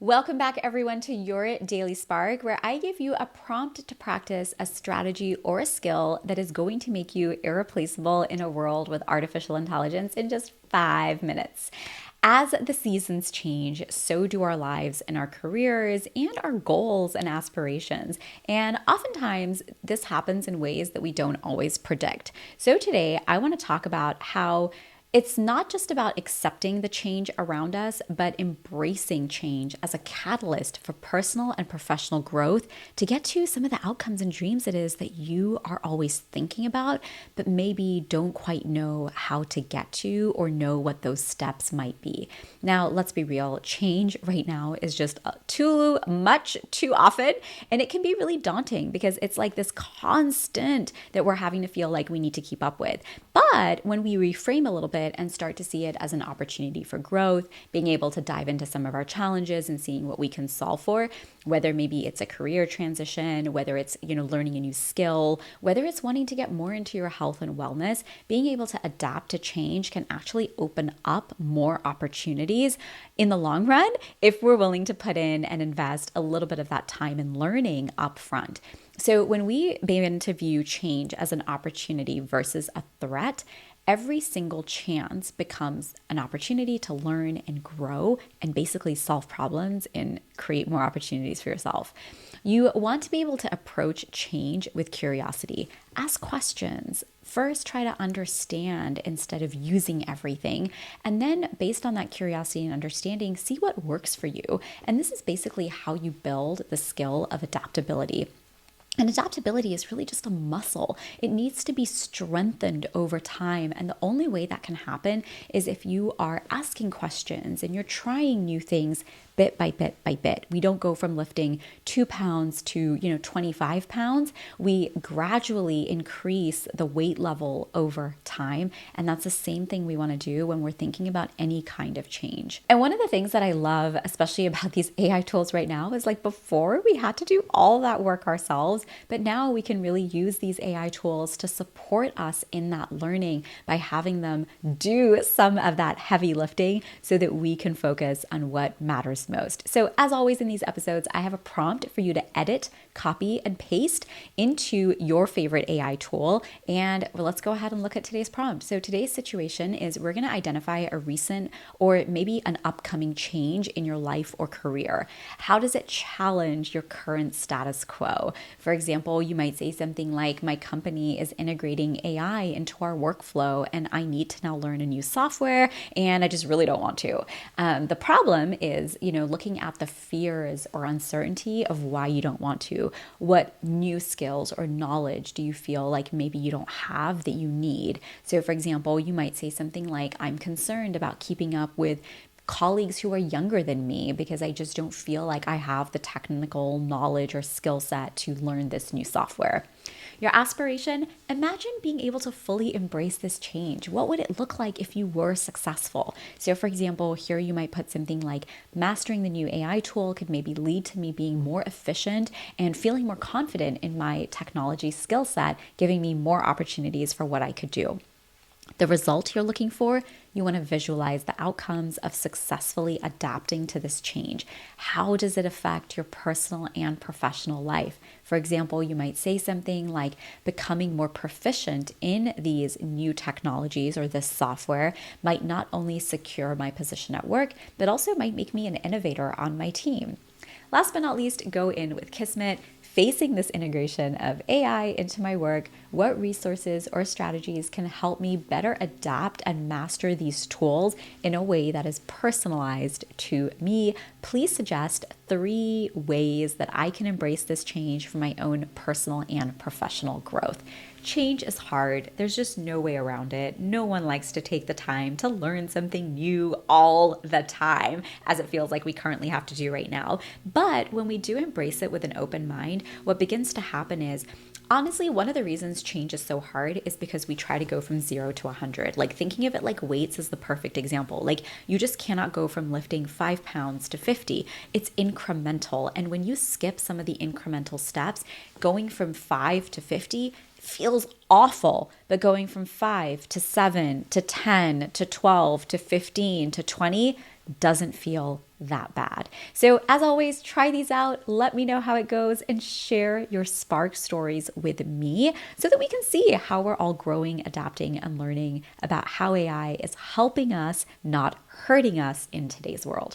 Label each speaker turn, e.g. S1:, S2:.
S1: Welcome back, everyone, to your Daily Spark, where I give you a prompt to practice a strategy or a skill that is going to make you irreplaceable in a world with artificial intelligence in just 5 minutes. As the seasons change, so do our lives and our careers and our goals and aspirations. And oftentimes, this happens in ways that we don't always predict. So today, I want to talk about how it's not just about accepting the change around us, but embracing change as a catalyst for personal and professional growth to get to some of the outcomes and dreams it is that you are always thinking about, but maybe don't quite know how to get to or know what those steps might be. Now, let's be real, change right now is just too much, too often, and it can be really daunting because it's like this constant that we're having to feel like we need to keep up with. But when we reframe a little bit, and start to see it as an opportunity for growth, being able to dive into some of our challenges and seeing what we can solve for, whether maybe it's a career transition, whether it's, learning a new skill, whether it's wanting to get more into your health and wellness, being able to adapt to change can actually open up more opportunities in the long run if we're willing to put in and invest a little bit of that time in learning up front. So when we begin to view change as an opportunity versus a threat, every single chance becomes an opportunity to learn and grow and basically solve problems and create more opportunities for yourself. You want to be able to approach change with curiosity. Ask questions. First, try to understand instead of using everything. And then, based on that curiosity and understanding, see what works for you. And this is basically how you build the skill of adaptability. And adaptability is really just a muscle. It needs to be strengthened over time. And the only way that can happen is if you are asking questions and you're trying new things bit by bit by bit. We don't go from lifting 2 pounds to, 25 pounds. We gradually increase the weight level over time. And that's the same thing we want to do when we're thinking about any kind of change. And one of the things that I love, especially about these AI tools right now, is like before we had to do all that work ourselves, but now we can really use these AI tools to support us in that learning by having them do some of that heavy lifting so that we can focus on what matters most. So as always in these episodes, I have a prompt for you to edit, copy, and paste into your favorite AI tool. And let's go ahead and look at today's prompt. So today's situation is we're going to identify a recent or maybe an upcoming change in your life or career. How does it challenge your current status quo? For example, you might say something like, my company is integrating AI into our workflow and I need to now learn a new software and I just really don't want to. The problem is, looking at the fears or uncertainty of why you don't want to. What new skills or knowledge do you feel like maybe you don't have that you need? So for example, you might say something like, I'm concerned about keeping up with colleagues who are younger than me because I just don't feel like I have the technical knowledge or skill set to learn this new software. Your aspiration, imagine being able to fully embrace this change. What would it look like if you were successful? So for example, here you might put something like, mastering the new AI tool could maybe lead to me being more efficient and feeling more confident in my technology skill set, giving me more opportunities for what I could do. The result you're looking for, you want to visualize the outcomes of successfully adapting to this change. How does it affect your personal and professional life? For example, you might say something like, becoming more proficient in these new technologies or this software might not only secure my position at work, but also might make me an innovator on my team. Last but not least, go in with Kismet. Facing this integration of AI into my work, what resources or strategies can help me better adapt and master these tools in a way that is personalized to me? Please suggest 3 ways that I can embrace this change for my own personal and professional growth. Change is hard. There's just no way around it. No one likes to take the time to learn something new all the time, as it feels like we currently have to do right now. But when we do embrace it with an open mind, what begins to happen is, honestly, one of the reasons change is so hard is because we try to go from 0 to 100. Like thinking of it like weights is the perfect example. Like you just cannot go from lifting 5 pounds to 50. It's incremental. And when you skip some of the incremental steps, going from 5 to 50 feels awful, but going from 5 to 7 to 10 to 12 to 15 to 20 doesn't feel that bad. So as always, try these out. Let me know how it goes and share your Spark stories with me so that we can see how we're all growing, adapting, and learning about how AI is helping us, not hurting us in today's world.